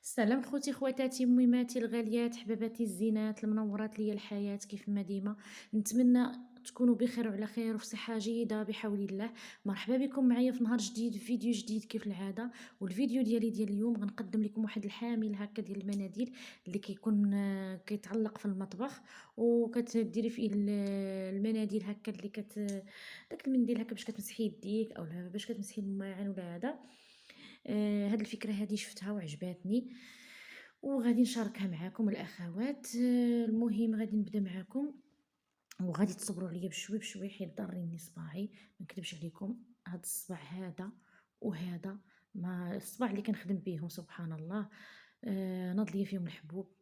السلام خوتي خواتاتي ميماتي الغاليات حباباتي الزينات المنورات ليا الحياة كيف ما ديما. نتمنى تكونوا بخير وعلى خير وفي صحة جيدة بحول الله. مرحبا بكم معايا في نهار جديد في فيديو جديد كيف العادة. والفيديو ديال اليوم غنقدم لكم واحد الحامل هكا ديال المناديل اللي كيكون كيتعلق في المطبخ وكتديري فيه المناديل هكا اللي داك المنديل هكا باش كتمسحي يديك او باش كتمسحي الماعن ولا هذا. هاد الفكرة هادي شفتها وعجباتني وغادي نشاركها معاكم الأخوات. المهم غادي نبدا معاكم وغادي تصبروا عليا بشوي بشوي حيت ضاريني صباعي. ما نكذبش عليكم، هاد الصباع هذا وهذا، ما الصباع اللي كنخدم بيهم سبحان الله، ناض ليا فيهم الحبوب.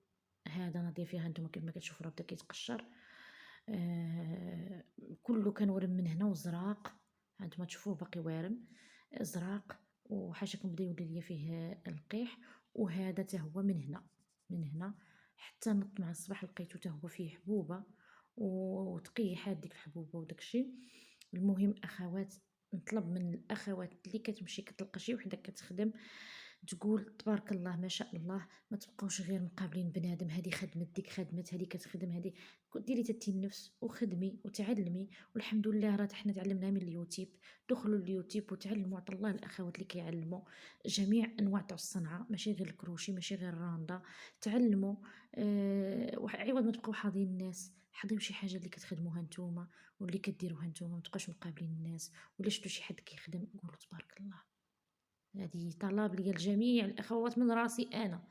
هذا ناض ليا فيها، نتوما كيف ما كتشوفوا راه بدا كيتقشر. كله كان ورم من هنا وزراق، هانتوما تشوفوه باقي وارم زراق، وحاشاكم بدا يولي ليا فيه القيح. وهذا حتى هو من هنا حتى نط مع الصباح لقيتو حتى هو فيه حبوبه وتقيحات ديك الحبوبه وداكشي. المهم اخوات، نطلب من الاخوات اللي كتمشي كتلقى شي وحده كتخدم تقول تبارك الله ما شاء الله، ما تبقاوش غير مقابلين بنادم، هذه خدمت ديك خدمت، هذه كتخدم، هذه ديري تتي النفس وخدمي وتعلمي. والحمد لله راه حنا تعلمنا من اليوتيوب. دخلوا اليوتيوب وتعلموا، عطا الله الاخوات اللي كيعلموا جميع انواع تاع الصنعه، ماشي غير الكروشي ماشي غير الراندا. تعلموا. عوض ما تبقاو حاضين الناس، حضيو شي حاجه اللي كتخدموها نتوما واللي كديروها نتوما، ما تبقاوش مقابلين الناس. ولا شفتوا شي حد كيخدم قولوا تبارك الله. هذه طلب ليا لجميع الاخوات من راسي انا.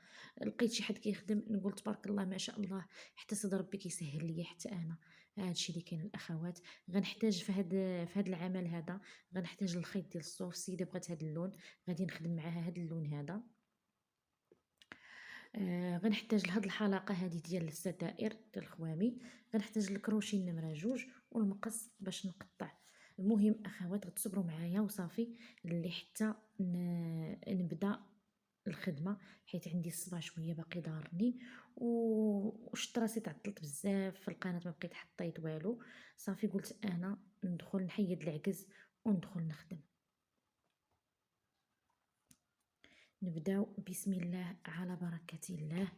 لقيت شي حد كيخدم نقول تبارك الله ما شاء الله، حتى صدر ربي كيسهل ليا حتى انا. هذا الشيء اللي كاين الاخوات. غنحتاج في هذا العمل هذا، غنحتاج الخيط ديال الصوف. السيده بغات هذا اللون، غادي نخدم معاها هذا اللون هذا. غنحتاج لهاد الحلقه هذه ديال الستائر ديال الخوامي. غنحتاج الكروشي النمره 2 والمقص باش نقطع. المهم اخوات غتصبروا معايا وصافي اللي حتى نبدا الخدمه، حيت عندي الصباع شويه باقي ضارني وشت راسي تعطلت بزاف في القناه، ما بقيت حطيت والو. صافي قلت انا ندخل نحيد العجز وندخل نخدم. نبداو بسم الله على بركه الله.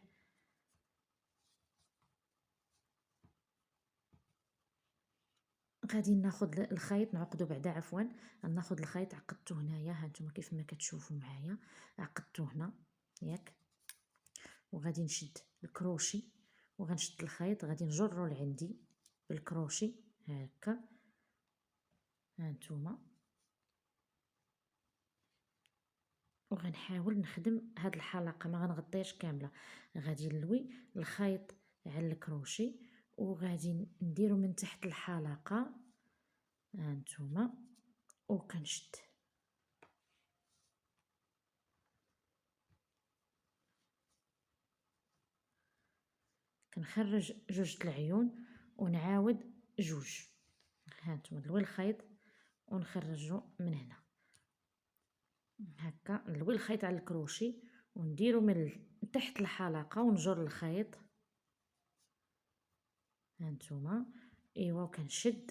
غادي ناخد الخيط نعقدو بعدا، عفوا ناخد الخيط عقدته هنايا، هانتوما كيف ما كتشوفوا معايا عقدته هنا ياك. وغادي نشد الكروشي وغنشد الخيط، غادي نجرو لعندي بالكروشي هكا. هانتوما وغنحاول نخدم هاد الحلقه، ما غنغطيهاش كامله. غادي نلوي الخيط على الكروشي وغادي نديرو من تحت الحلقه. هانتوما وكنشد، كنخرج جوج العيون ونعاود جوج. هانتوما نلوي الخيط ونخرجو من هنا هكا. نلوي الخيط على الكروشي ونديرو من تحت الحلقه ونجر الخيط. هانتوما ايوا وكنشد،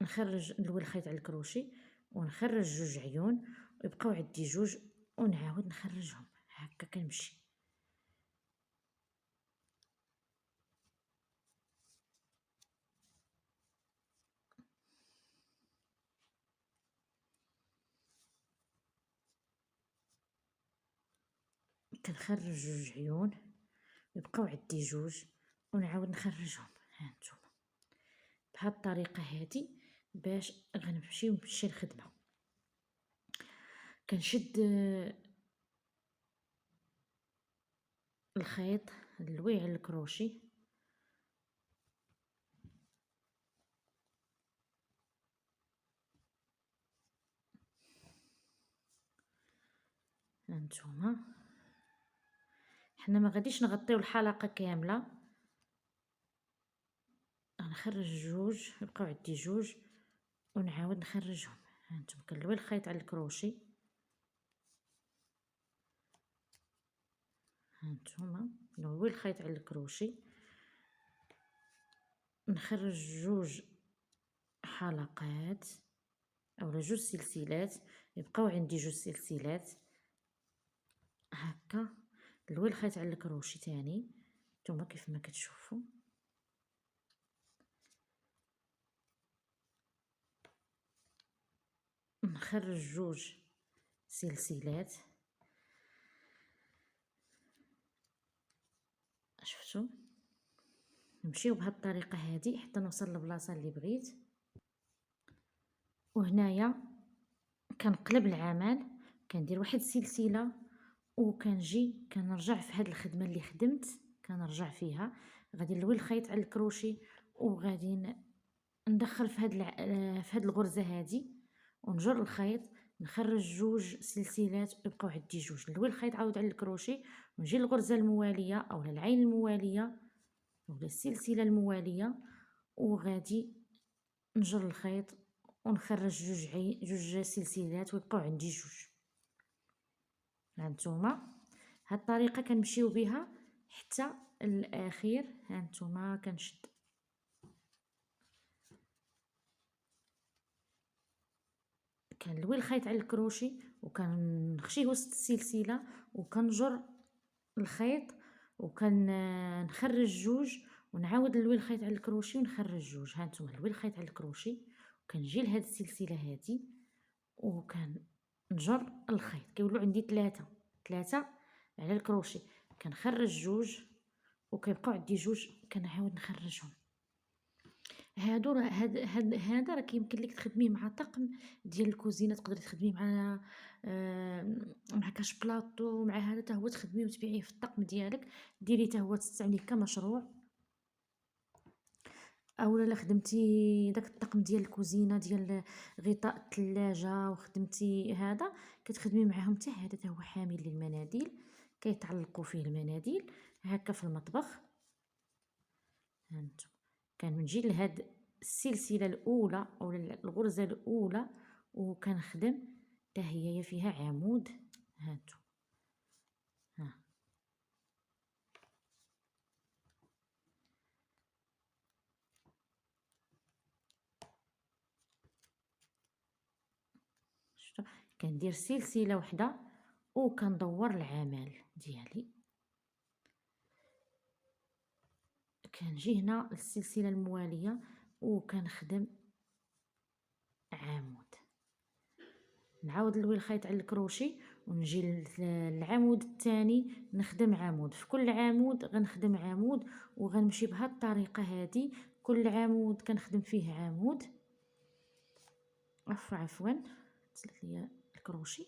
نخرج نلوي الخيط على الكروشي ونخرج جوج عيون ويبقاو عندي جوج ونعاود نخرجهم هكا. كنمشي كنخرج جوج عيون ويبقاو عندي جوج ونعاود نخرجهم. هانتوما بهاد الطريقه هذه باش نمشي الخدمه. كنشد الخيط نلويه على الكروشي. هانتوما حنا ما غاديش نغطيو الحلقه كامله، غنخرج جوج يبقاو عندي جوج ونعاود نخرجهم. هانتوما كنلوي الخيط على الكروشي. هانتوما نلوي الخيط على الكروشي نخرج جوج حلقات اولا جوج سلسلات، يبقاو عندي جوج سلسلات هكا نلوي الخيط على الكروشي تاني نتوما كيف ما كتشوفوا. نخرج جوج سلسلات، شفتوا؟ نمشيو بهاد الطريقه هادي حتى نوصل للبلاصه اللي بغيت. وهنايا كنقلب العمل، كندير واحد السلسله وكنجي كنرجع في هاد الخدمه اللي خدمت، كنرجع فيها. غادي نلوي الخيط على الكروشي وغادي ندخل في هاد الغرزه هادي ونجر الخيط، نخرج جوج سلسلات ويبقاو عندي جوج، نلوي الخيط عاود على الكروشي ونجي للغرزه المواليه او العين المواليه ولا السلسله المواليه وغادي نجر الخيط ونخرج جوج سلسلات ويبقاو عندي جوج. هانتوما هاد الطريقه كنمشيو بها حتى الاخير. هانتوما كنشد كنلوي الخيط على الكروشي وكنخشيه وسط السلسله وكنجر الخيط وكنخرج جوج ونعاود نلوي الخيط على الكروشي ونخرج جوج. هانتوما نلوي الخيط على الكروشي وكنجي لهاد السلسله هادي وكنجر الخيط، كيولوا عندي ثلاثه على الكروشي، كنخرج جوج وكيبقاو عندي جوج كنعاود نخرجهم. هذا راه كيمكن لك تخدميه مع طقم ديال الكوزينه، تقدري تخدميه مع كاش بلاطو، مع هذا حتى هو تخدميه وتبيعيه في الطقم ديالك، ديريه حتى هو تستعمليه كمشروع. اولا لا خدمتي داك الطقم ديال الكوزينه ديال غطاء الثلاجه وخدمتي هذا كتخدمي معاهم حتى هذا هو حامل للمناديل، كيتعلقوا فيه المناديل هكا في المطبخ. هانتم كنجي لهاد السلسله الاولى او الغرزه الاولى وكنخدم حتى هي فيها عمود. هانتم ها شفتوا، كندير سلسله وحده وكندور العمل ديالي، كنجي هنا للسلسله المواليه وكنخدم عمود، نعاود نلوي الخيط على الكروشي ونجي للعمود الثاني نخدم عمود، في كل عمود غنخدم عمود وغنمشي بهاد الطريقه هادي، كل عمود كنخدم فيه عمود. عفوا تسلت ليا الكروشي.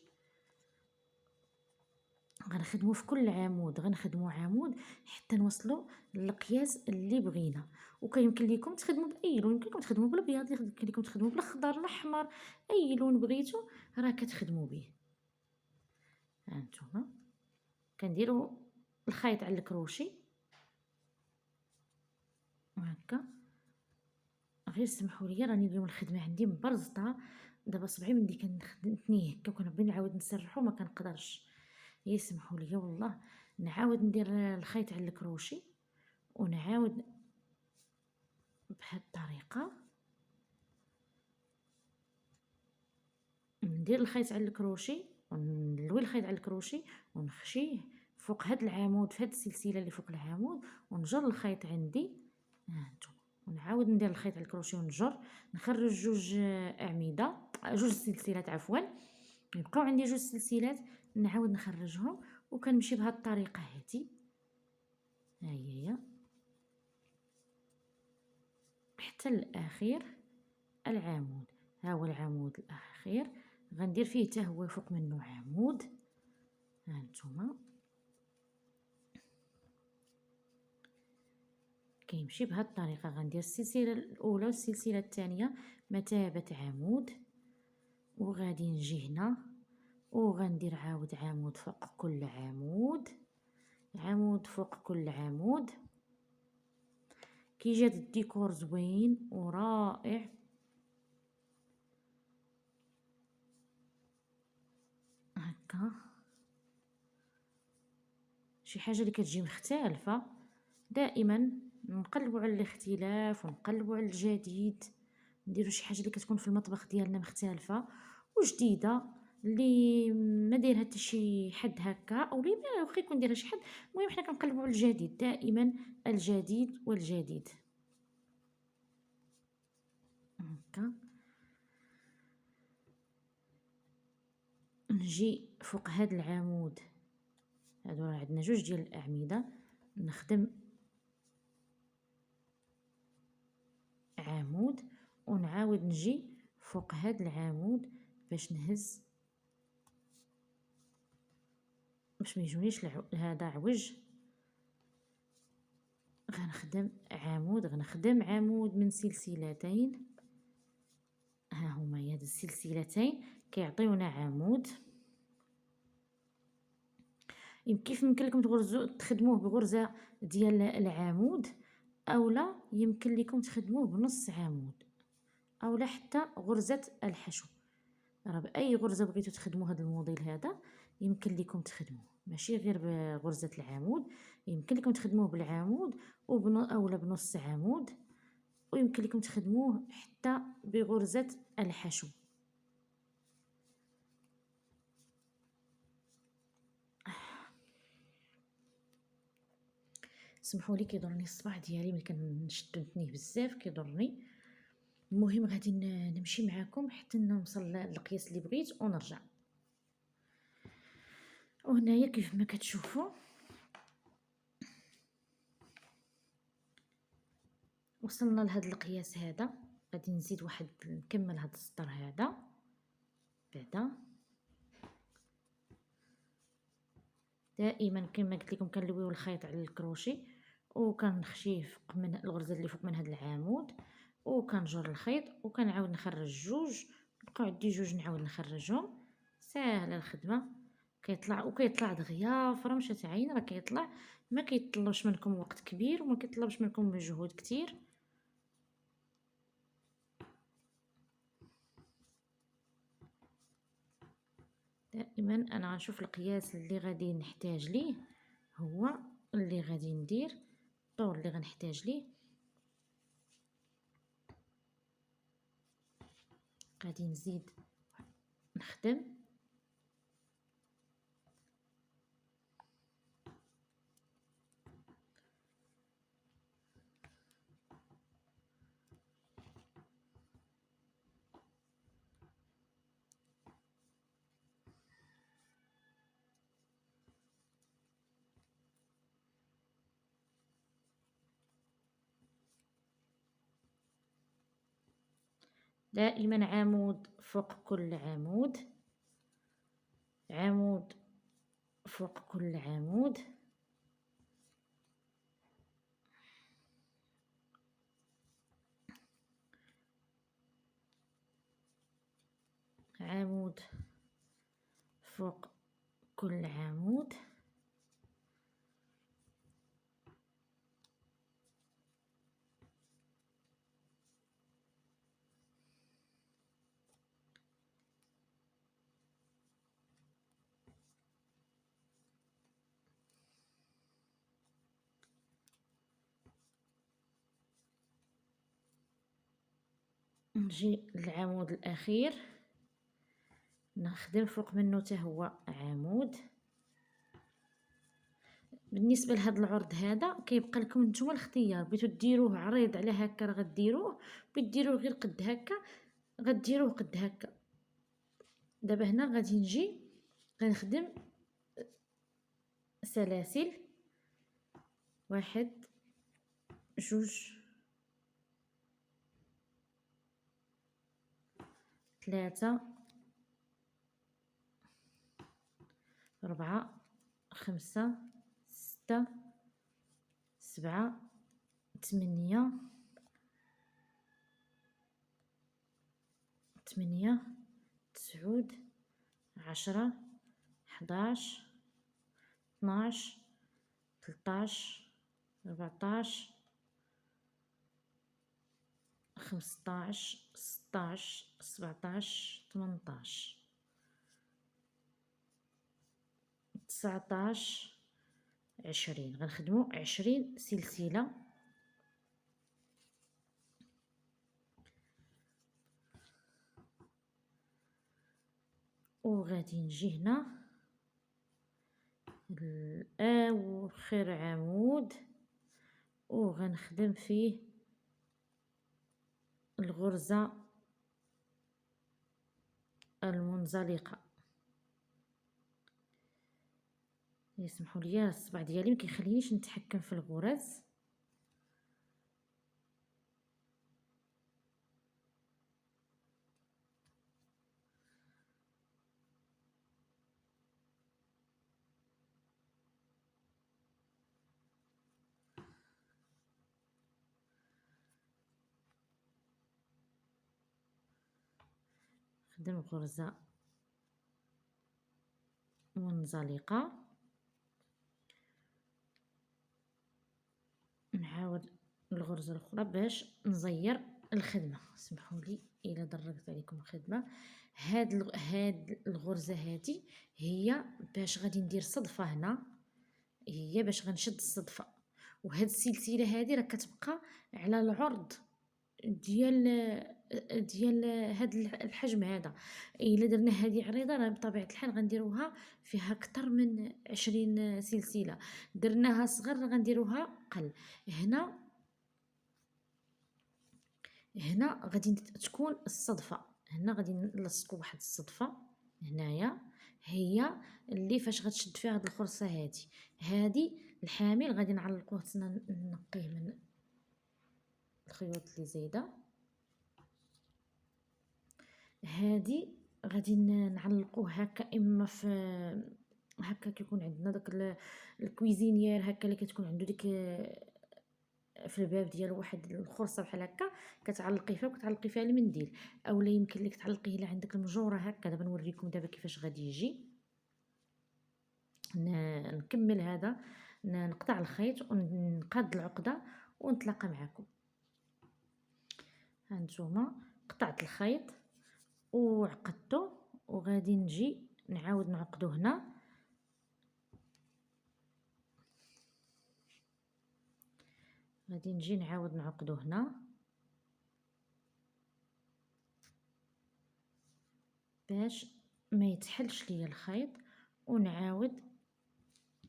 غنخدمو في كل عمود غنخدمو عمود حتى نوصلوا للقياس اللي بغينا. وكيمكن لكم تخدموا باي لون، يمكن لكم تخدموا بالابيض، يمكن لكم تخدموا بالاخضر الاحمر، اي لون بغيتو راه كتخدموا به. هانتوما كنديروا الخيط على الكروشي هكا. غير سمحوا لي راني اليوم الخدمه عندي مبرزطه، دابا صبعي ملي كنتنيه هكا وكنبغي نعاود نسرحو ما كنقدرش، يسمحوا لي والله. نعاود ندير الخيط على الكروشي ونعاود بهاد الطريقه ندير الخيط على الكروشي ونلوي الخيط على الكروشي ونخشيه فوق هاد العمود في هاد السلسله اللي فوق العمود ونجر الخيط عندي. هانتوما ونعاود ندير الخيط على الكروشي ونجر، نخرج جوج اعمده جوج سلسلات عفوا، يبقاو عندي جوج سلسلات نعاود نخرجهم وكنمشي بهاد الطريقه هادي. ها هي حتى الاخير العمود، ها هو العمود الاخير غندير فيه حتى هو فوق منه عمود. هانتوما كيمشي بهاد الطريقه، غندير السلسله الاولى والسلسله الثانيه مثابه عمود وغادي نجي هنا وغندير عاود عمود فوق كل عمود، عمود فوق كل عمود. كيجي هاد الديكور زوين ورائع. هكا شي حاجه اللي كتجي مختلفه، دائما نقلبوا على الاختلاف ونقلبوا على الجديد، نديروا شي حاجه اللي كتكون في المطبخ ديالنا مختلفه وجديده اللي ما دايرها حتى شي حد هكا، او لي ما واخا يكون دايرها شي حد. المهم حنا كنقلبوا على الجديد، دائما الجديد والجديد هكا. نجي فوق هذا العمود، هادو راه عندنا جوج ديال الاعمده، نخدم عمود ونعاود نجي فوق هذا العمود باش نهز، باش ما يجونيش هذا عوج. غنخدم عمود من سلسلتين، ها هما هاد السلسلتين كيعطيونا عمود. كيف يمكن لكم تخدموه بغرزه ديال العمود، اولا يمكن لكم تخدموه بنص عمود، اولا حتى غرزه الحشو. راه باي غرزه بغيتو تخدموا هذا الموديل هذا يمكن لكم تخدموه، ماشي غير بغرزه العمود، يمكن لكم تخدموه بالعمود اولا بنص عمود، ويمكن لكم تخدموه حتى بغرزه الحشو. سمحوا لي كيضرني الصباع ديالي ملي كنشد نتنيه بزاف كيضرني. المهم غادي نمشي معكم حتى نوصل للقياس اللي بغيت ونرجع. وهنايا كيف ما كتشوفوا وصلنا لهذا القياس هذا. غادي نزيد واحد، نكمل هذا السطر هذا بعدا. دائما كما قلت لكم كنلويو الخيط على الكروشي وكنخشيه فوق من الغرزه اللي فوق من هذا العمود، وكنجر الخيط وكنعاود نخرج جوج، بقاو عندي جوج نعاود نخرجهم. ساهله الخدمه، كيطلع دغيا فرمشه عين، راه كيطلع ما كيطلبش منكم وقت كبير وما كيطلبش منكم مجهود كتير. دائما انا غنشوف القياس اللي غادي نحتاج ليه هو اللي غادي ندير، الطول اللي غنحتاج ليه غادي نزيد نخدم. دائما عمود فوق كل عمود، عمود فوق كل عمود، عمود فوق كل عمود. نجي للعمود الاخير نخدم فوق منه حتى هو عمود. بالنسبه لهذا العرض هذا كيبقى لكم نتوما الاختيار، بغيتو ديروه عريض على هكا راه غديروه، بغيتو ديروه غير قد هكا غديروه قد هكا. دابا هنا غادي نجي غنخدم سلاسل، واحد جوج ثلاثة ربعة خمسة ستة سبعة ثمانية تسعود 10 11 12 13 14 15 16 17 18 19 20. غنخدمو 20 سلسلة. وغادي نجي هنا لآخر عمود وغنخدم فيه الغرزة المنزلقة. يسمحوا لي الصبع ديالي ما كيخلينيش نتحكم في الغرز. نخدم غرزة منزلقة، نعاود الغرزة الأخرى باش نزير الخدمة. سمحوا لي إلا درجت عليكم الخدمة. هاد الغرزة هادي هي باش غادي ندير صدفة هنا، هي باش غنشد الصدفة، وهاد السلسلة هادي راه كتبقى على العرض ديال هاد الحجم هذا. الا درنا هذه عريضه راه بطبيعه الحال غنديروها فيها اكثر من 20 سلسله، درناها صغر غنديروها قل. هنا غادي تكون الصدفه، هنا غادي نلصقوا واحد الصدفه هنايا هي اللي فاش غتشد فيها هاد الخرصه هادي الحامل غادي نعلقوه. تسنى نقيه من الخيوط اللي زايده. هادي غادي نعلقوه هكا، اما في هكا كيكون عندنا داك الكويزينيير هكا اللي كتكون عنده ديك في الباب ديال واحد الخرصه بحال هكا كتعلقي فيها وكتعلقي فيها المنديل، اولا يمكن لك تعلقيه الا عندك المجوره هكا. دابا نوريكم دابا كيفاش غادي يجي. نكمل هذا، نقطع الخيط ونقاد العقده ونتلاقى معكم. هانتوما قطعت الخيط وعقدته وغادي نجي نعاود نعقدو هنا. غادي نجي نعاود نعقدو هنا باش ما يتحلش ليا الخيط، ونعاود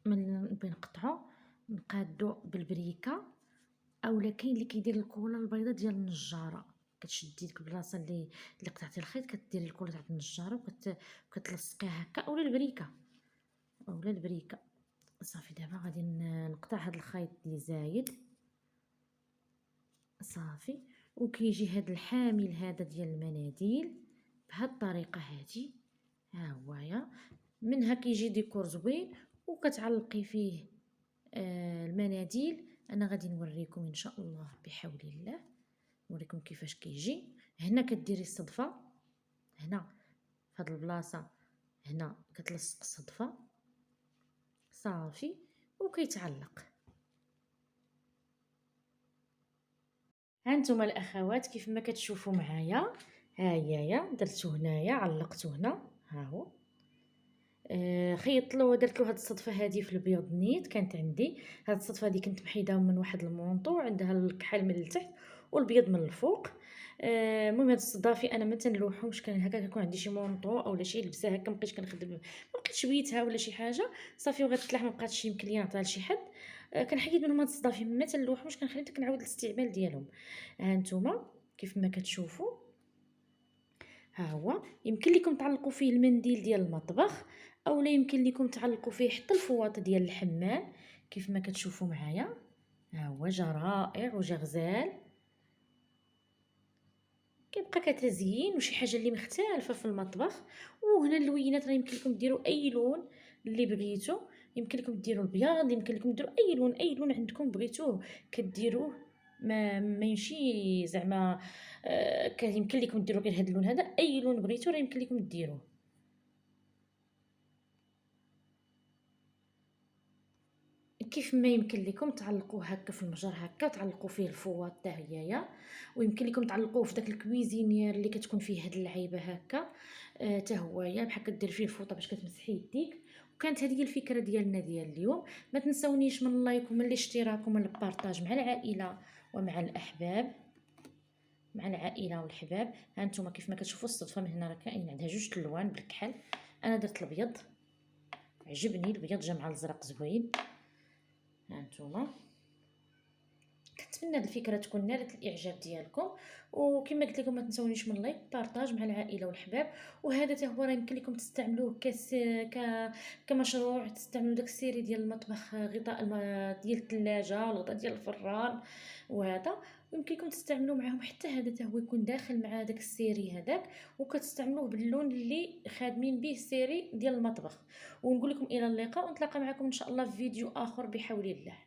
من بنقطعو نقادو بالبريكه، اولا كاين اللي كيدير الكوله البيضاء ديال النجاره، كتشدي ديك البلاصه اللي قطعتي الخيط كديري الكوله تاع النجاره وكتلصقيها هكا، اولا البريكه. صافي دابا غادي نقطع هذا الخيط اللي زايد صافي. وكيجي هذا الحامل هذا ديال المناديل بهذه الطريقه هذه، ها هويا منها كيجي ديكور زوين وكتعلقي فيه المناديل. انا غادي نوريكم ان شاء الله بحول الله، نوريكم كيفاش كيجي. هنا كديري الصدفه هنا في هذه البلاصه، هنا كتلصق الصدفه صافي وكيتعلق. هانتوما الاخوات كيف ما كتشوفوا معايا، ها هي درتو هنايا علقتو هنا، ها هو خيطت له درت له هاد الصدفه هذه في البيض نيت. كانت عندي هاد الصدفه هذه كنت محيداها من واحد المونطو، عندها الكحل من التحت والبيض من الفوق. المهم هاد الصدافي انا ما تنلوحهمش، كان هكا كيكون عندي شي مونطو اولا شي لبسه هكا مابقيتش كنخدم، ما بقيتش بيتها ولا شي حاجه صافي وغتطلع ما بقاتش يمكن ليا نعطيها لشي حد. كنحيد منهم هاد الصدافي ما تنلوحهمش، كنخليهم حتى كنعاود الاستعمال ديالهم. ها نتوما كيف ما كتشوفوا، ها هو يمكن لكم تعلقوا فيه المنديل ديال المطبخ، اولا يمكن لكم تعلقوا فيه حتى الفواط ديال الحمام كيف ما كتشوفوا معايا. ها هو جا رائع وجا غزال، كيبقى كتزيين وشي حاجه اللي مختلفه في المطبخ. وهنا اللوينات راه يمكن لكم ديروا اي لون اللي بغيتو، يمكن لكم ديروا البياض، يمكن لكم ديروا اي لون عندكم بغيتوه كديروه. ما يمشي زعما كان يمكن لكم ديروا غير هذا اللون هذا، اي لون بغيتو راه يمكن لكم ديروه. كيف ما يمكن لكم تعلقوه هكا في المجر هكا تعلقوا فيه الفواط تاع هيايا، ويمكن لكم تعلقوه في داك الكويزينير اللي كتكون فيه هاد اللعيبه هكا حتى هويا بحال كدير فيه الفوطه باش كتمسحي يديك. وكانت هذه الفكره ديالنا ديال اليوم. ما تنسونيش من اللايك ومن الاشتراك ومن البارطاج مع العائله ومع الاحباب، مع العائله والحباب. ها نتوما كيف ما كتشوفوا الصدفه من هنا راه كاين عندها جوج الوان بالكحل، انا درت الابيض، عجبني الابيض، جا مع الازرق زوين. ها نتوما، كنتمنى هاد الفكره تكون نالت الاعجاب ديالكم، وكما قلت لكم ما تنسونيش من لايك بارطاج مع العائله والحباب. وهذا حتى هو راه يمكن لكم تستعملوه كمشروع، تستعملوا داك السيري ديال المطبخ، غطاء ديال الثلاجه، الغطاء ديال الفران، وهذا يمكنكم تستعملوا معاهم. حتى هذا حتى هو يكون داخل مع داك السيري هذاك، وكتستعملوه باللون اللي خادمين به السيري ديال المطبخ. ونقول لكم الى اللقاء، ونتلاقى معكم ان شاء الله في فيديو اخر بحول الله.